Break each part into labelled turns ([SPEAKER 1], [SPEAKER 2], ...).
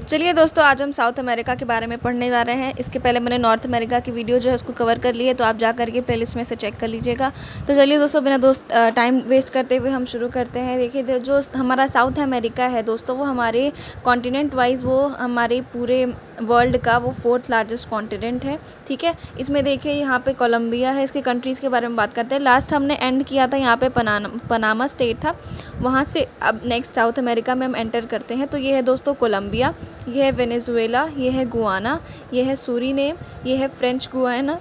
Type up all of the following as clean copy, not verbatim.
[SPEAKER 1] चलिए दोस्तों, आज हम साउथ अमेरिका के बारे में पढ़ने जा रहे हैं। इसके पहले मैंने नॉर्थ अमेरिका की वीडियो जो है उसको कवर कर ली है, तो आप जा करके प्लेलिस्ट में से चेक कर लीजिएगा। तो चलिए दोस्तों, बिना टाइम वेस्ट करते हुए हम शुरू करते हैं। देखिए, जो हमारा साउथ अमेरिका है दोस्तों, वो हमारे कॉन्टिनेंट वाइज वो हमारे पूरे वर्ल्ड का वो 4th लार्जेस्ट कॉन्टिनेंट है। ठीक है, इसमें देखिए यहाँ पे कोलंबिया है। इसके कंट्रीज़ के बारे में बात करते हैं। लास्ट हमने एंड किया था यहाँ पे पनामा स्टेट था, वहाँ से अब नेक्स्ट साउथ अमेरिका में हम एंटर करते हैं। तो ये है दोस्तों कोलंबिया, ये है वेनेजुएला, ये है गुआना, ये है सूरीनेम, ये है फ्रेंच गुआना,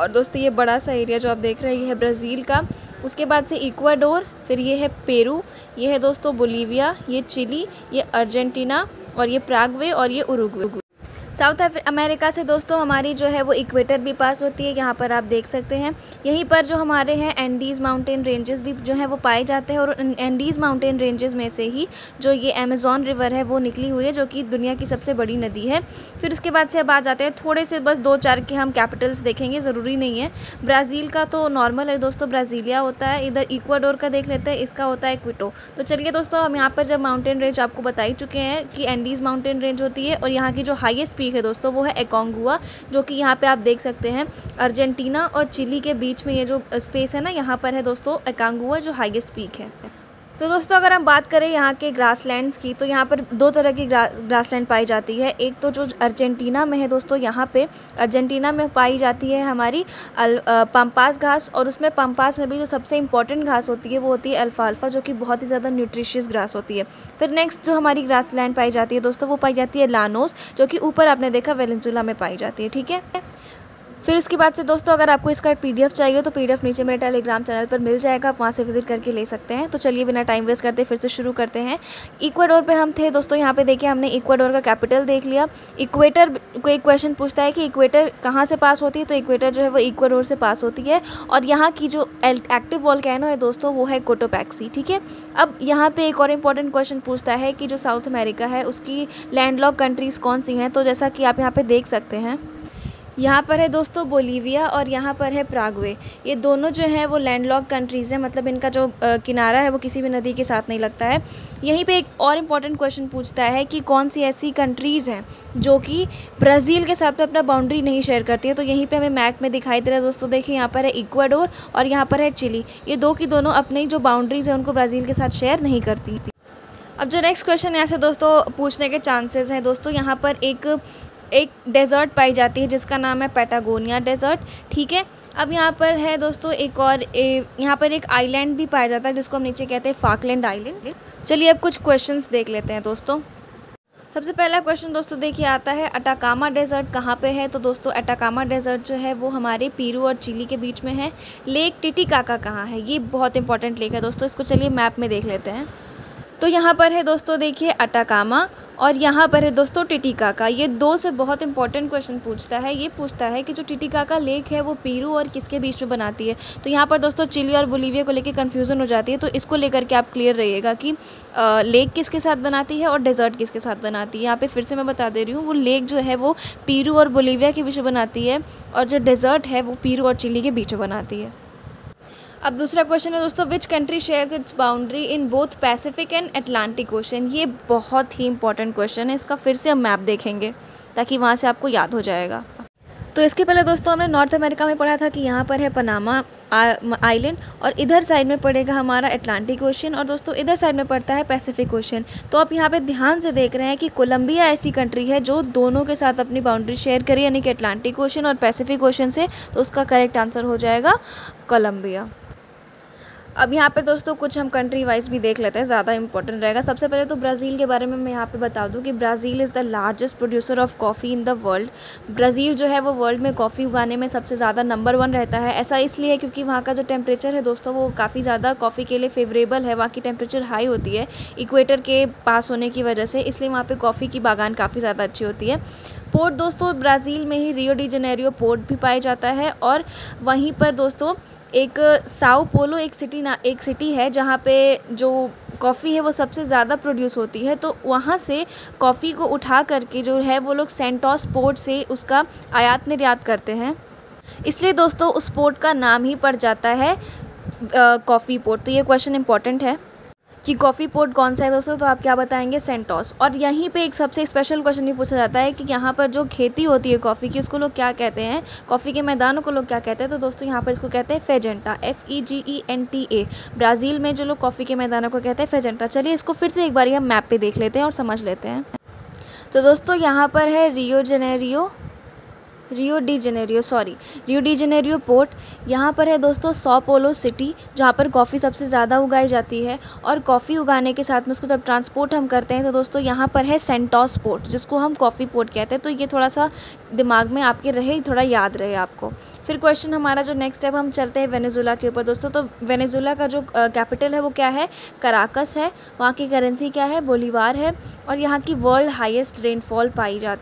[SPEAKER 1] और दोस्तों ये बड़ा सा एरिया जो आप देख रहे हैं ये है ब्राज़ील का। उसके बाद से इक्वाडोर, फिर ये है पेरू, ये है दोस्तों बोलीविया, ये चिली, ये अर्जेंटीना, और ये प्रागवे, और ये उरुग्वे। साउथ अमेरिका से दोस्तों हमारी जो है वो इक्वेटर भी पास होती है, यहाँ पर आप देख सकते हैं। यहीं पर जो हमारे हैं एंडीज़ माउंटेन रेंजेस भी जो है वो पाए जाते हैं, और एंडीज़ माउंटेन रेंजेस में से ही जो ये अमेज़न रिवर है वो निकली हुई है, जो कि दुनिया की सबसे बड़ी नदी है। फिर उसके बाद से अब आ जाते हैं थोड़े से, बस 2-4 के हम कैपिटल्स देखेंगे, ज़रूरी नहीं है। ब्राज़ील का तो नॉर्मल है दोस्तों, ब्राज़ीलिया होता है। इधर इक्वाडोर का देख लेते हैं, इसका होता है क्विटो। तो चलिए दोस्तों, हम यहाँ पर जब माउंटेन रेंज आपको बता ही चुके हैं कि एंडीज़ माउंटेन रेंज होती है, और यहाँ की जो हाईएस्ट पीक है दोस्तों वो है एकोंगुआ, जो कि यहाँ पे आप देख सकते हैं अर्जेंटीना और चिली के बीच में ये जो स्पेस है ना, यहाँ पर है दोस्तों एकोंगुआ जो हाईएस्ट पीक है। तो दोस्तों अगर हम बात करें यहाँ के ग्रासलैंड्स की, तो यहाँ पर 2 तरह की ग्रासलैंड पाई जाती है। एक तो जो अर्जेंटीना में है दोस्तों, यहाँ पे अर्जेंटीना में पाई जाती है हमारी पम्पास घास, और उसमें पम्पास में भी जो सबसे इंपॉर्टेंट घास होती है वो होती है अल्फाल्फा, जो कि बहुत ही ज़्यादा न्यूट्रिशियस ग्रास होती है। फिर नेक्स्ट जो हमारी ग्रासलैंड पाई जाती है दोस्तों, वो पाई जाती है लानोस, जो कि ऊपर आपने देखा वेनेजुएला में पाई जाती है। ठीक है, फिर उसके बाद से दोस्तों अगर आपको इसका PDF चाहिए तो PDF नीचे मेरे टेलीग्राम चैनल पर मिल जाएगा, आप वहाँ से विजिट करके ले सकते हैं। तो चलिए बिना टाइम वेस्ट करते फिर से शुरू करते हैं। इक्वाडोर पे हम थे दोस्तों, यहाँ पे देखिए हमने इक्वाडोर का कैपिटल देख लिया। इक्वेटर को एक क्वेश्चन पूछता है कि इक्वेटर कहाँ से पास होती है, तो इक्वेटर जो है वो इक्वाडोर से पास होती है, और यहाँ की जो एक्टिव वोल्केनो है दोस्तों वो है कोटोपैक्सी। ठीक है, अब यहाँ पर एक और इम्पॉर्टेंट क्वेश्चन पूछता है कि जो साउथ अमेरिका है उसकी लैंडलॉक कंट्रीज़ कौन सी हैं। तो जैसा कि आप यहाँ पर देख सकते हैं, यहाँ पर है दोस्तों बोलीविया और यहाँ पर है प्रागवे। ये दोनों जो है वो लैंडलॉक कंट्रीज़ हैं, मतलब इनका जो किनारा है वो किसी भी नदी के साथ नहीं लगता है। यहीं पे एक और इम्पॉर्टेंट क्वेश्चन पूछता है कि कौन सी ऐसी कंट्रीज़ हैं जो कि ब्राज़ील के साथ में अपना बाउंड्री नहीं शेयर करती है। तो यहीं पे हमें मैप में दिखाई दे रहा है दोस्तों, देखिए यहाँ पर है इक्वाडोर और यहाँ पर है चिली। ये दो की दोनों अपनी जो बाउंड्रीज़ हैं उनको ब्राज़ील के साथ शेयर नहीं करती थी। अब जो नेक्स्ट क्वेश्चन यहाँ से दोस्तों पूछने के चांसेस हैं दोस्तों, यहाँ पर एक डेज़र्ट पाई जाती है जिसका नाम है पैटागोनिया डेज़र्ट। ठीक है, अब यहाँ पर है दोस्तों एक और यहाँ पर एक आइलैंड भी पाया जाता है जिसको हम नीचे कहते हैं फाकलैंड आइलैंड। चलिए अब कुछ क्वेश्चंस देख लेते हैं दोस्तों। सबसे पहला क्वेश्चन दोस्तों देखिए आता है अटाकामा डेज़र्ट कहाँ पे है। तो दोस्तों अटाकामा डेज़र्ट जो है वो हमारे पेरू और चिली के बीच में है। लेक टिटिकाका कहाँ है, ये बहुत इंपॉर्टेंट लेक है दोस्तों, इसको चलिए मैप में देख लेते हैं। तो यहाँ पर है दोस्तों देखिए अटाकामा, और यहाँ पर है दोस्तों टिटिकाका। ये 2 से बहुत इंपॉर्टेंट क्वेश्चन पूछता है। ये पूछता है कि जो टिटिकाका लेक है वो पेरू और किसके बीच में बनाती है। तो यहाँ पर दोस्तों चिली और बोलीविया को लेके कन्फ्यूज़न हो जाती है, तो इसको लेकर के आप क्लियर रहिएगा कि लेक किसके साथ बनाती है और डेज़र्ट किसके साथ बनाती है। यहाँ पे फिर से मैं बता दे रही हूँ, वो लेक जो है वो पेरू और बोलीविया के बीच में बनाती है, और जो डेज़र्ट है वो पेरू और चिली के बीच में बनाती है। अब दूसरा क्वेश्चन है दोस्तों, which country shares it's boundary in both Pacific and Atlantic ocean. ये बहुत ही इंपॉर्टेंट क्वेश्चन है, इसका फिर से हम मैप देखेंगे ताकि वहाँ से आपको याद हो जाएगा। तो इसके पहले दोस्तों हमने नॉर्थ अमेरिका में पढ़ा था कि यहाँ पर है पनामा आइलैंड, और इधर साइड में पड़ेगा हमारा अटलांटिक ओशन, और दोस्तों इधर साइड में पड़ता है पैसिफिक ओशन। तो आप यहाँ पे ध्यान से देख रहे हैं कि कोलंबिया ऐसी कंट्री है जो दोनों के साथ अपनी बाउंड्री शेयर करी, यानी कि अटलांटिक ओशन और पैसिफिक ओशन से। तो उसका करेक्ट आंसर हो जाएगा कोलंबिया। अब यहाँ पे दोस्तों कुछ हम कंट्री वाइज भी देख लेते हैं, ज़्यादा इंपॉर्टेंट रहेगा। सबसे पहले तो ब्राज़ील के बारे में मैं यहाँ पे बता दूँ कि Brazil is the largest producer of coffee in the world. Brazil जो है वो वर्ल्ड में कॉफ़ी उगाने में सबसे ज़्यादा नंबर 1 रहता है। ऐसा इसलिए है क्योंकि वहाँ का जो टेम्परेचर है दोस्तों वो काफ़ी ज़्यादा कॉफ़ी के लिए फेवरेबल है। वहाँ की टेम्परेचर हाई होती है इक्वेटर के पास होने की वजह से, इसलिए वहाँ पर कॉफ़ी की बागान काफ़ी ज़्यादा अच्छी होती है। पोर्ट दोस्तों ब्राज़ील में ही रियो डी जनेरियो पोर्ट भी पाया जाता है, और वहीं पर दोस्तों एक साओ पोलो एक सिटी है जहाँ पे जो कॉफ़ी है वो सबसे ज़्यादा प्रोड्यूस होती है। तो वहाँ से कॉफ़ी को उठा करके जो है वो लोग सेंटोस पोर्ट से उसका आयात निर्यात करते हैं, इसलिए दोस्तों उस पोर्ट का नाम ही पड़ जाता है कॉफ़ी पोर्ट। तो ये क्वेश्चन इंपॉर्टेंट है। कि कॉफ़ी पोर्ट कौन सा है दोस्तों, तो आप क्या बताएंगे, सेंटोस। और यहीं पे एक सबसे स्पेशल क्वेश्चन ये पूछा जाता है कि यहाँ पर जो खेती होती है कॉफ़ी की उसको लोग क्या कहते हैं, कॉफ़ी के मैदानों को लोग क्या कहते हैं, तो दोस्तों यहाँ पर इसको कहते हैं फेजेंटा, FEGENTA। ब्राज़ील में जो लोग कॉफ़ी के मैदानों को कहते हैं फेजेंटा। चलिए इसको फिर से एक बार हम मैप पर देख लेते हैं और समझ लेते हैं। तो दोस्तों यहाँ पर है रियो डी जेनेरियो पोर्ट। यहाँ पर है दोस्तों सौ पोलो सिटी, जहाँ पर कॉफ़ी सबसे ज़्यादा उगाई जाती है। और कॉफ़ी उगाने के साथ में उसको जब ट्रांसपोर्ट हम करते हैं तो दोस्तों यहाँ पर है सेंटोस पोर्ट, जिसको हम कॉफ़ी पोर्ट कहते हैं। तो ये थोड़ा सा दिमाग में आपके रहे, थोड़ा याद रहे आपको। फिर क्वेश्चन हमारा जो नेक्स्ट है हम चलते हैं वेनेजुला के ऊपर दोस्तों। तो वेनेजुला का जो कैपिटल है वो क्या है, कराकस है। वहाँ की करेंसी क्या है, बोलीवार है। और यहाँ की वर्ल्ड हाईएस्ट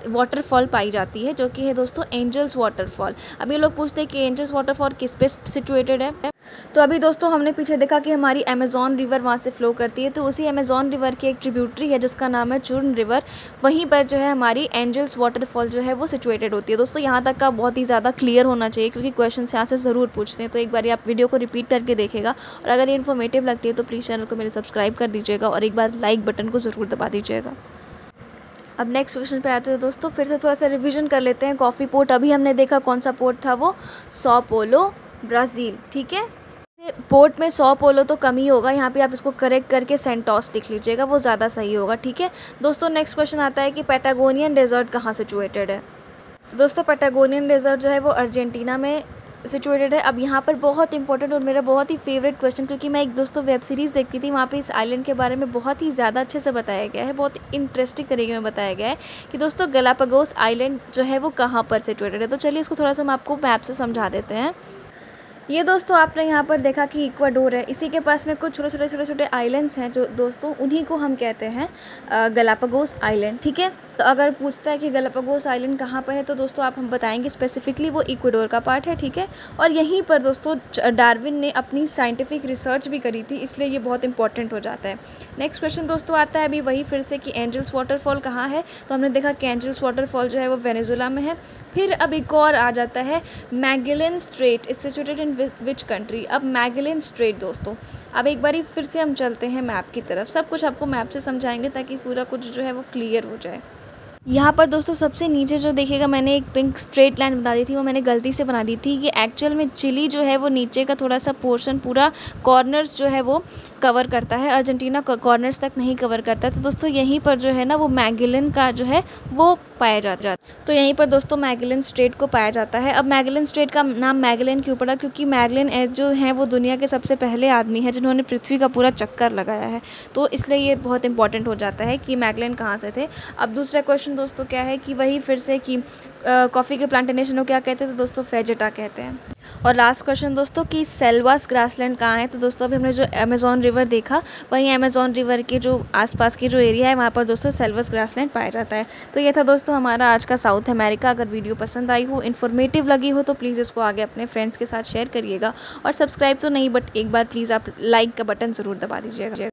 [SPEAKER 1] वाटरफॉल पाई जाती है, जो कि है दोस्तों एंजल्स वाटरफॉल। अभी लोग पूछते हैं कि एंजल्स वाटरफॉल किस पे सिचुएटेड है। तो अभी दोस्तों हमने पीछे देखा कि हमारी अमेज़ॉन रिवर वहाँ से फ़्लो करती है, तो उसी अमेज़ॉन रिवर की एक ट्रिब्यूटरी है जिसका नाम है चुर्न रिवर। वहीं पर जो है हमारी एंजल्स वाटरफॉल जो है वो सिचुएटेड होती है। दोस्तों यहाँ तक का बहुत ही ज़्यादा क्लियर होना चाहिए, क्योंकि क्वेश्चन यहाँ से ज़रूर पूछते हैं। तो एक बार आप वीडियो को रिपीट करके देखेगा, और अगर ये इन्फॉर्मेटिव लगती है तो प्लीज़ चैनल को मेरे सब्सक्राइब कर दीजिएगा और एक बार लाइक बटन को ज़रूर दबा दीजिएगा। अब नेक्स्ट क्वेश्चन पे आते हैं दोस्तों, फिर से थोड़ा सा रिवीजन कर लेते हैं। कॉफ़ी पोर्ट अभी हमने देखा कौन सा पोर्ट था, वो सौ पोलो, ब्राज़ील। ठीक है, पोर्ट में सौ पोलो तो कम ही होगा, यहाँ पे आप इसको करेक्ट करके सेंटोस लिख लीजिएगा, वो ज़्यादा सही होगा। ठीक है दोस्तों, नेक्स्ट क्वेश्चन आता है कि पैटागोनियन डेजर्ट कहाँ सिचुएटेड है। तो दोस्तों पैटागोनियन डेजर्ट जो है वो अर्जेंटीना में सिचुएटेड है। अब यहाँ पर बहुत इंपॉर्टेंट और मेरा बहुत ही फेवरेट क्वेश्चन, क्योंकि मैं एक दोस्तों वेब सीरीज़ देखती थी, वहाँ पे इस आइलैंड के बारे में बहुत ही ज़्यादा अच्छे से बताया गया है, बहुत इंटरेस्टिंग तरीके में बताया गया है कि दोस्तों गैलापागोस आइलैंड जो है वो कहाँ पर सिचुएटेड है। तो चलिए इसको थोड़ा सा हम आपको मैप से समझा देते हैं। ये दोस्तों आपने यहाँ पर देखा कि इक्वाडोर है, इसी के पास में कुछ छोटे छोटे आइलैंड्स हैं जो दोस्तों उन्हीं को हम कहते हैं गैलापागोस आइलैंड। ठीक है, तो अगर पूछता है कि गैलापागोस आइलैंड कहाँ पर है तो दोस्तों हम बताएंगे स्पेसिफिकली वो इक्वाडोर का पार्ट है। ठीक है, और यहीं पर दोस्तों डार्विन ने अपनी साइंटिफिक रिसर्च भी करी थी, इसलिए ये बहुत इंपॉर्टेंट हो जाता है। नेक्स्ट क्वेश्चन दोस्तों आता है अभी वही फिर से कि एंजल्स वाटरफॉल कहाँ है। तो हमने देखा कि एंजल्स वाटरफॉल जो है वो वेनेजुला में है। फिर अब एक और आ जाता है Magellan straight, is situated in which country. अब मैगेलन स्ट्रेट दोस्तों, अब एक बारी फिर से हम चलते हैं मैप की तरफ, सब कुछ आपको मैप से समझाएंगे ताकि पूरा कुछ जो है वो क्लियर हो जाए। यहाँ पर दोस्तों सबसे नीचे जो देखिएगा मैंने एक पिंक स्ट्रेट लाइन बना दी थी, वो मैंने गलती से बना दी थी। ये एक्चुअल में चिली जो है वो नीचे का थोड़ा सा पोर्शन पूरा कॉर्नर्स जो है वो कवर करता है, अर्जेंटीना कॉर्नर्स तक नहीं कवर करता है। तो दोस्तों यहीं पर जो है ना वो मैगेलन का जो है वो पाया जाता है। तो यहीं पर दोस्तों मैगेलन स्ट्रेट को पाया जाता है। अब मैगेलन स्ट्रेट का नाम मैगेलन क्यों पड़ा, क्योंकि मैगेलन जो हैं वो दुनिया के सबसे पहले आदमी हैं जिन्होंने पृथ्वी का पूरा चक्कर लगाया है, तो इसलिए ये बहुत इंपॉर्टेंट हो जाता है कि मैगेलन कहाँ से थे। अब दूसरा क्वेश्चन दोस्तों क्या है कि वही फिर से कि कॉफ़ी के प्लांटेशन को क्या कहते हैं, तो दोस्तों फेजेटा कहते हैं। और लास्ट क्वेश्चन दोस्तों कि सेल्वास ग्रासलैंड कहाँ है। तो दोस्तों अभी हमने जो अमेज़ॉन रिवर देखा, वहीं अमेज़ॉन रिवर के जो आसपास की जो एरिया है वहाँ पर दोस्तों सेल्वास ग्रासलैंड पाया जाता है। तो ये था दोस्तों हमारा आज का साउथ अमेरिका। अगर वीडियो पसंद आई हो, इन्फॉर्मेटिव लगी हो, तो प्लीज़ इसको आगे अपने फ्रेंड्स के साथ शेयर करिएगा। और सब्सक्राइब तो नहीं, बट एक बार प्लीज़ आप लाइक का बटन ज़रूर दबा दीजिएगा।